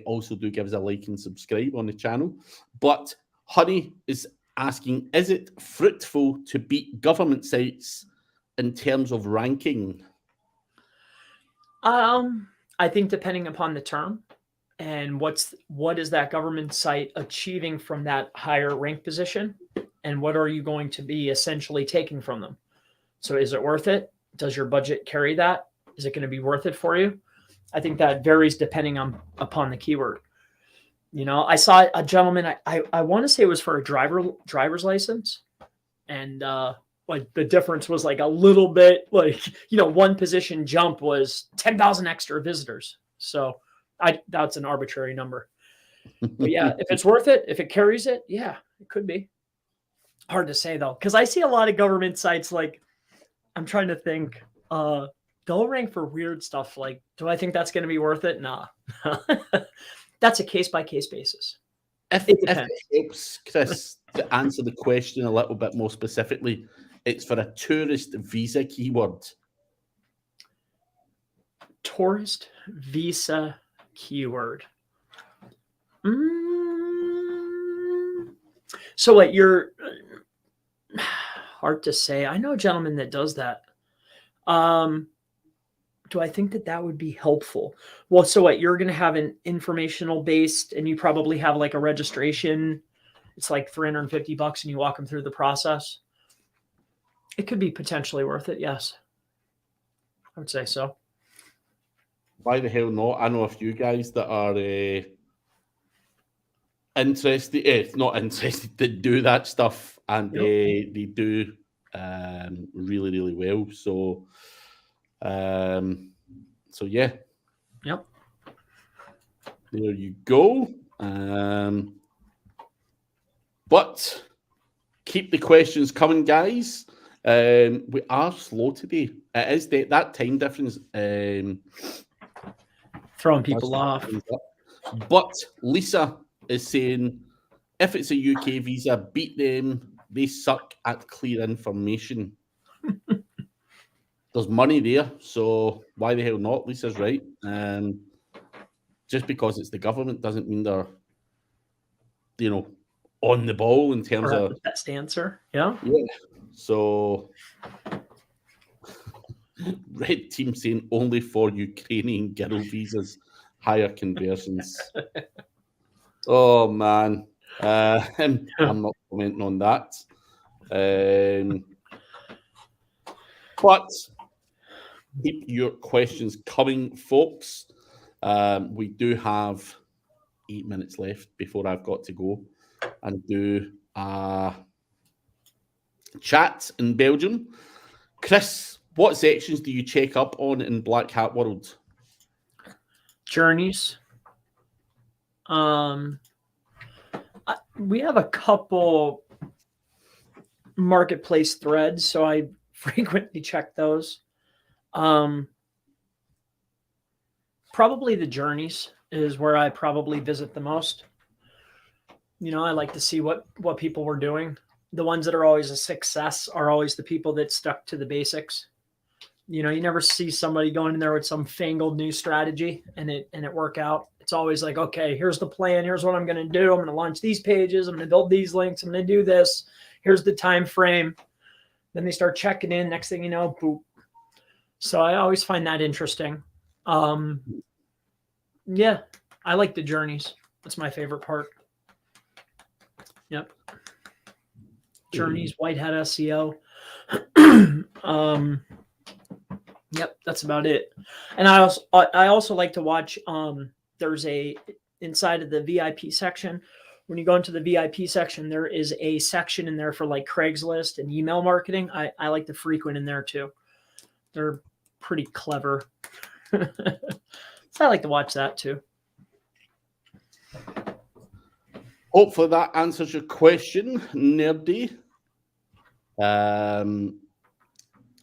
Also do give us a like and subscribe on the channel. But Honey is asking, is it fruitful to beat government sites in terms of ranking? I think depending upon the term and what is that government site achieving from that higher rank position, and what are you going to be essentially taking from them? So is it worth it? Does your budget carry that? Is it going to be worth it for you? I think that varies depending upon the keyword. You know, I saw a gentleman, I want to say it was for a driver's license. And like the difference was like a little bit, like, one position jump was 10,000 extra visitors. So that's an arbitrary number. But yeah, if it's worth it, if it carries it, yeah, it could be. Hard to say though, because I see a lot of government sites, like, I'm trying to think, they'll rank for weird stuff. Like, do I think that's going to be worth it? Nah. That's a case-by-case basis. If It it depends. helps, Chris, to answer the question a little bit more specifically, it's for a tourist visa keyword. Tourist visa keyword. So what you're hard to say. I know a gentleman that does that. Do I think that would be helpful? Well, so what, you're going to have an informational based, and you probably have like a registration. It's like $350 and you walk them through the process. It could be potentially worth it. Yes. I would say so. Why the hell not? I know a few guys that are interested, not interested, to do that stuff, and they do really, really well. So, yeah. Yep. There you go. But keep the questions coming, guys. We are slow today. It is that time difference. Throwing people off. But Lisa is saying, if it's a UK visa, beat them. They suck at clear information. There's money there, so why the hell not? Lisa's right. Just because it's the government doesn't mean they're, on the ball in terms of the best answer. Yeah. Yeah. So, red team saying only for Ukrainian girl visas, higher conversions. Oh man, I'm not commenting on that. But keep your questions coming, folks. We do have 8 minutes left before I've got to go and do a chat in Belgium. Chris, what sections do you check up on in Black Hat World? Journeys. We have a couple marketplace threads, so I frequently check those. Probably the journeys is where I probably visit the most. I like to see what people were doing. The ones that are always a success are always the people that stuck to the basics. You never see somebody going in there with some fangled new strategy and it work out. It's always like, okay, here's the plan. Here's what I'm going to do. I'm going to launch these pages. I'm going to build these links. I'm going to do this. Here's the time frame. Then they start checking in. Next thing you know, boop. So I always find that interesting. Yeah, I like the journeys. That's my favorite part. Yep. Journeys, Whitehead SEO. Yep, that's about it. And I also like to watch. There's inside of the VIP section. When you go into the VIP section, there is a section in there for like Craigslist and email marketing. I like to frequent in there too. They're pretty clever. So I like to watch that too. Hopefully that answers your question, nerdy.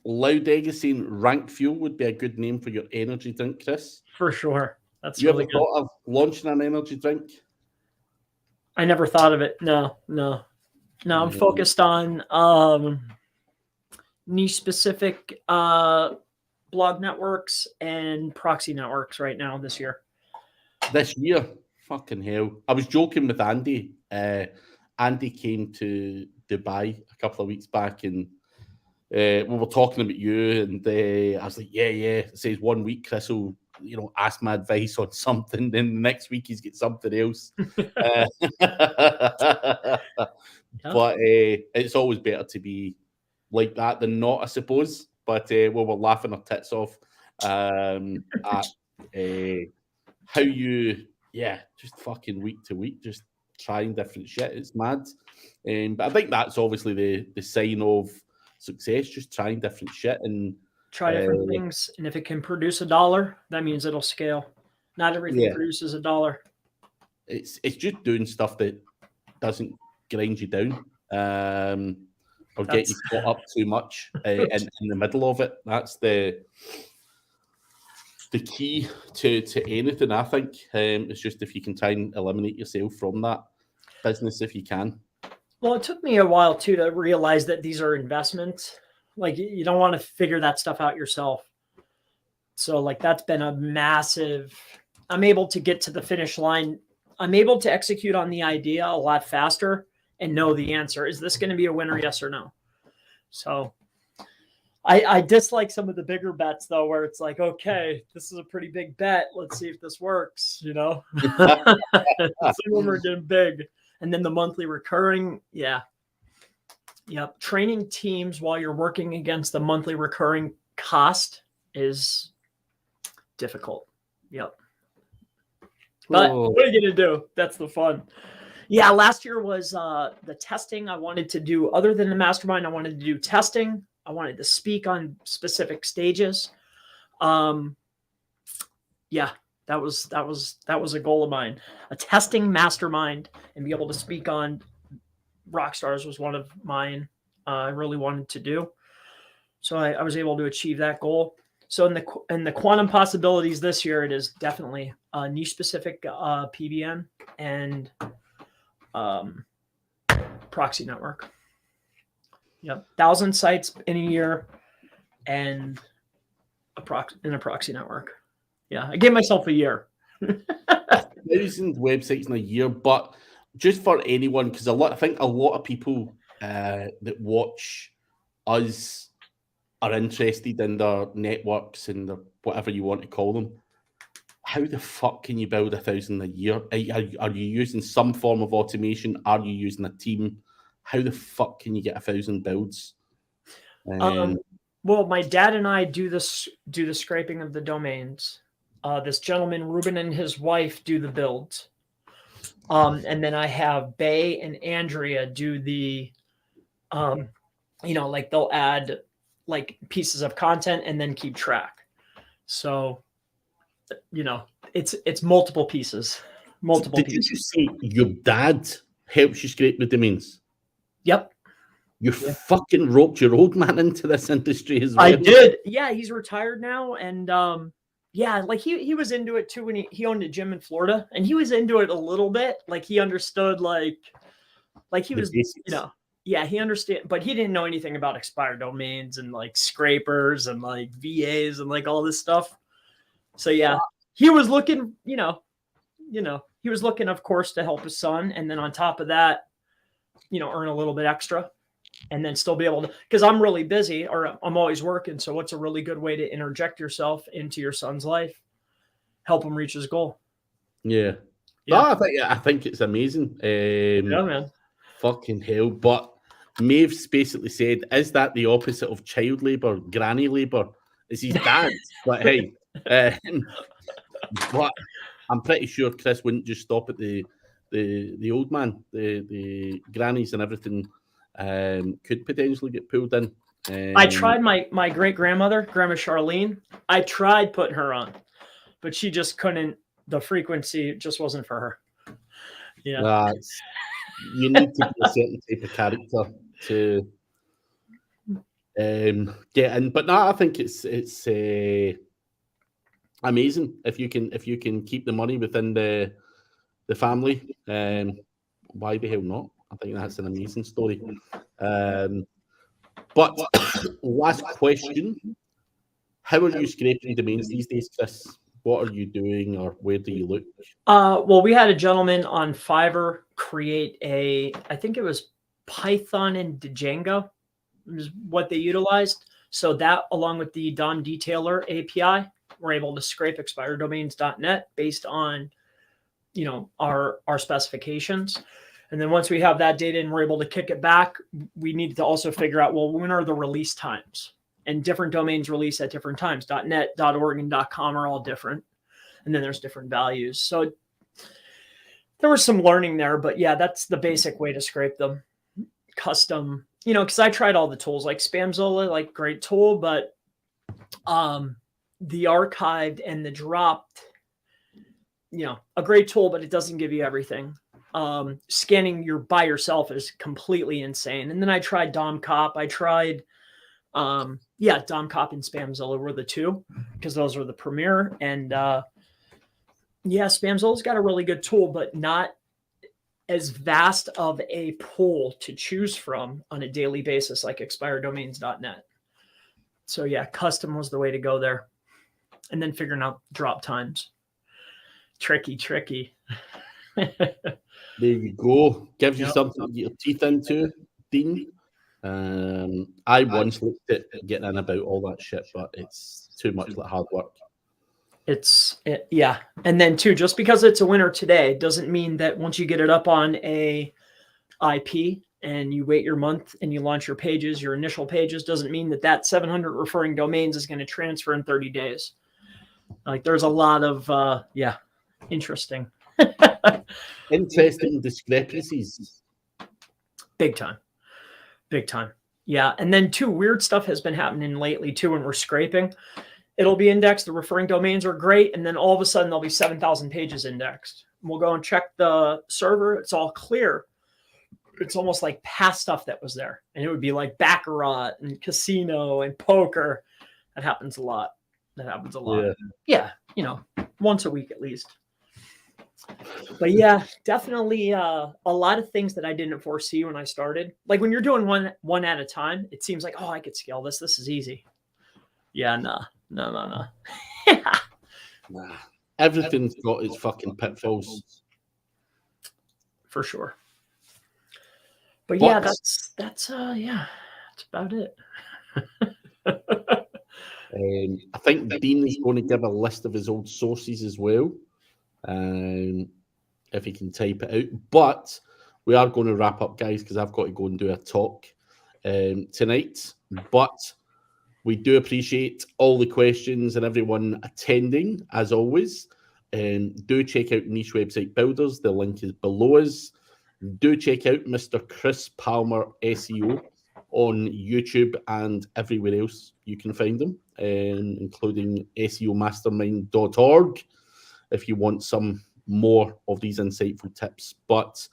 Loud Egg is saying Rank Fuel would be a good name for your energy drink, Chris. For sure. That's you really ever thought of launching an energy drink? I never thought of it. No. I'm focused on niche specific blog networks and proxy networks right now this year. This year? Fucking hell. I was joking with Andy. Andy came to Dubai a couple of weeks back and we were talking about you, and I was like, yeah. It says 1 week Chris will, ask my advice on something. Then the next week he's got something else. But it's always better to be like that than not, I suppose. But we were laughing our tits off at how you, just fucking week to week, just trying different shit. It's mad. But I think that's obviously the sign of success, just trying different shit and try different things. And if it can produce $1, that means it'll scale. Not everything produces $1. It's just doing stuff that doesn't grind you down or get you caught up too much in the middle of it. That's the key to anything, I think. It's just if you can try and eliminate yourself from that business if you can. Well, it took me a while too to realize that these are investments. Like, you don't want to figure that stuff out yourself. So like, that's been a massive, I'm able to get to the finish line. I'm able to execute on the idea a lot faster and know the answer. Is this going to be a winner? Yes or no? So I dislike some of the bigger bets though, where it's like, okay, this is a pretty big bet. Let's see if this works, you know? Some of them are getting big. And then the monthly recurring, yeah. Yep. Training teams while you're working against the monthly recurring cost is difficult. Yep. But what are you going to do? That's the fun. Yeah. Last year was the testing I wanted to do. Other than the mastermind, I wanted to do testing. I wanted to speak on specific stages. Yeah. That was a goal of mine. A testing mastermind and be able to speak on Rockstars was one of mine. I really wanted to do. So I was able to achieve that goal. So in the quantum possibilities this year, it is definitely a niche specific PBN and proxy network. Yep, 1,000 sites in a year and a proxy network. Yeah, I gave myself a year. 1,000 websites in a year, but just for anyone, because I think a lot of people that watch us are interested in their networks and their whatever you want to call them. How the fuck can you build 1,000 a year? Are you using some form of automation? Are you using a team? How the fuck can you get 1,000 builds? Well, my dad and I do the scraping of the domains. This gentleman, Ruben, and his wife do the builds. And then I have Bay and Andrea do the, like they'll add like pieces of content and then keep track. So, it's multiple pieces. Did you just say your dad helps you scrape the domains? Yep. You fucking roped your old man into this industry as well. I did. Yeah, he's retired now. And like he was into it too when he owned a gym in Florida, and he was into it a little bit. Like he understood like he was, he understood, but he didn't know anything about expired domains and like scrapers and like VAs and like all this stuff. So he was looking, he was looking, of course, to help his son. And then on top of that, earn a little bit extra and then still be able to, because I'm really busy or I'm always working. So what's a really good way to interject yourself into your son's life? Help him reach his goal. Yeah. No, I think it's amazing. Yeah, man. Fucking hell. But Maeve's basically said, is that the opposite of child labour, granny labour? Is his dad? But hey, but I'm pretty sure Chris wouldn't just stop at the old man. The grannies and everything could potentially get pulled in. I tried my great grandmother, Grandma Charlene. I tried putting her on, but she just couldn't. The frequency just wasn't for her. Yeah, you need to be a certain type of character to get in. But no, I think it's amazing if you can keep the money within the family. Why the hell not? I think that's an amazing story. But last question: how are you scraping domains these days, Chris? What are you doing, or where do you look? Well, we had a gentleman on Fiverr create I think it was Python and Django is what they utilized. So that, along with the DOM detailer API, we're able to scrape expireddomains.net based on, our specifications. And then once we have that data and we're able to kick it back, we need to also figure out, well, when are the release times? And different domains release at different times. .net, .org, and .com are all different. And then there's different values. So there was some learning there, but yeah, that's the basic way to scrape them. Custom you know, because I tried all the tools like Spamzola, like great tool, but the archived and the dropped, you know, a great tool, but it doesn't give you everything. Scanning by yourself is completely insane. And then I tried DomCop. I tried, DomCop and Spamzola were the two because those were the premier. And Spamzola's got a really good tool, but not as vast of a pool to choose from on a daily basis like expireddomains.net. So yeah, custom was the way to go there. And then figuring out drop times. Tricky. There you go. Gives you something to get your teeth into, Dean. I once looked at getting in about all that shit, but it's too much like hard work. And then too, just because it's a winner today doesn't mean that once you get it up on a IP and you wait your month and you launch your pages, your initial pages, doesn't mean that 700 referring domains is going to transfer in 30 days. Like there's a lot of interesting discrepancies. Big time. Yeah. And then too, weird stuff has been happening lately too when we're scraping. It'll be indexed. The referring domains are great. And then all of a sudden there'll be 7,000 pages indexed. We'll go and check the server. It's all clear. It's almost like past stuff that was there. And it would be like Baccarat and casino and poker. That happens a lot. Yeah. You know, once a week at least. But yeah, definitely a lot of things that I didn't foresee when I started. Like when you're doing one at a time, it seems like, oh, I could scale this. This is easy. Yeah, no. Nah. Everything's got its fucking pitfalls. For sure. But yeah, that's about it. I think Dean is going to give a list of his old sources as well. If he can type it out. But we are going to wrap up, guys, because I've got to go and do a talk tonight. But we do appreciate all the questions and everyone attending, as always. Do check out Niche Website Builders. The link is below us. Do check out Mr. Chris Palmer SEO on YouTube and everywhere else you can find him, including SEOmastermind.org if you want some more of these insightful tips. But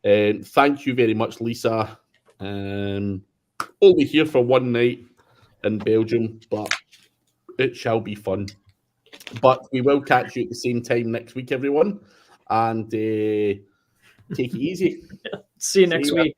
thank you very much, Lisa. Only here for one night in Belgium, but it shall be fun. But we will catch you at the same time next week, everyone. And take it easy. See you next week.